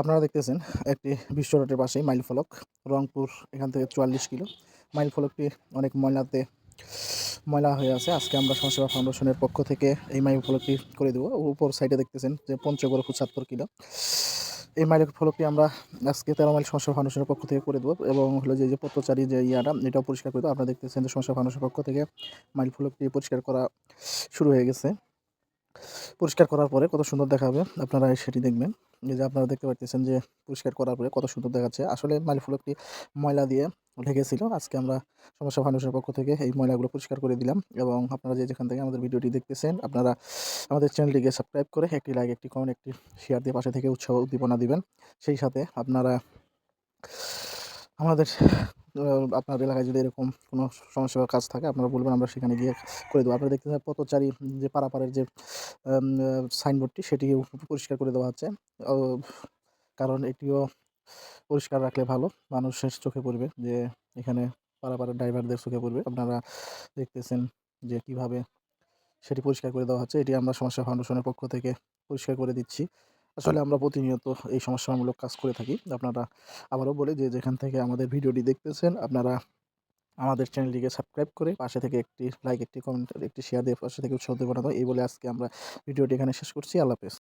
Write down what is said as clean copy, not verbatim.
আপনারা দেখতেছেন একটি বিশ্ব রোডের পাশেই মাইল ফলক, রংপুর এখান থেকে ৪৪ কিলো। মাইল ফলকটি অনেক ময়লা হয়ে আছে। আজকে আমরা সমাজসেবা ফাউন্ডেশনের পক্ষ থেকে এই মাইল ফলকটি করে দেবো। উপর সাইডে দেখতেছেন যে পঞ্চগড় ৭৫ কিলো। এই মাইল ফলকটি আমরা আজকে ১৩ মাইল সমাজসেবা ফাউন্ডেশনের পক্ষ থেকে করে দেবো এবং হলো যে পথচারী যে এটাও পরিষ্কার করে দেবো। আপনারা দেখতেছেন যে সমাজসেবা ফাউন্ডেশনের পক্ষ থেকে মাইল ফলকটি পরিষ্কার করা শুরু হয়ে গেছে। পরিষ্কার করার পরে কত সুন্দর দেখাবে আপনারা সেটি দেখবেন। এই যে আপনারা দেখতে পাচ্ছেন যে পরিষ্কার করার পরে কত সুন্দর দেখাচ্ছে। আসলে মাইল ফলকটি ময়লা দিয়ে ঢেকেছিল। আজকে আমরা সমাজসেবা ফাউন্ডেশনের পক্ষ থেকে এই ময়লাগুলো পরিষ্কার করে দিলাম এবং আপনারা যেখান থেকে আমাদের ভিডিওটি দেখতেছেন, আপনারা আমাদের চ্যানেলটিকে সাবস্ক্রাইব করে একটি লাইক, একটি কমেন্ট, একটি শেয়ার দিয়ে পাশে থেকে উৎসাহ উদ্দীপনা দিবেন। সেই সাথে আপনারা আমাদের আপনার এলাকায় যদি এরকম কোনো সমাজসেবার কাজ থাকে আপনারা বলবেন, আমরা সেখানে গিয়ে করে দেবো। আপনারা দেখতে পাচ্ছেন পথচারী যে পারাপারের যে সাইনবোর্ডটি সেটিও পরিষ্কার করে দেওয়া হচ্ছে। ও কারণ এটিও পরিষ্কার রাখলে ভালো, মানুষের চোখে পড়বে যে এখানে পারাপারের ড্রাইভারদের চোখে পড়বে। আপনারা দেখতেছেন যে কীভাবে সেটি পরিষ্কার করে দেওয়া হচ্ছে। এটি আমরা সমাজসেবা ফাউন্ডেশনের পক্ষ থেকে পরিষ্কার করে দিচ্ছি। আসলে আমরা প্রতিনিয়ত এই সমাজসেবামূলক কাজ করে থাকি। আপনারা আবারও বলি যে যেখান থেকে আমাদের ভিডিওটি দেখতেছেন, আপনারা আমাদের চ্যানেলটিকে সাবস্ক্রাইব করে পাশে থেকে একটি লাইক, একটি কমেন্ট, একটি শেয়ার দিয়ে পাশে থেকে উৎসাহ দেবেন। এই বলে আজকে আমরা ভিডিওটি এখানে শেষ করছি। আল্লাহ হাফেজ।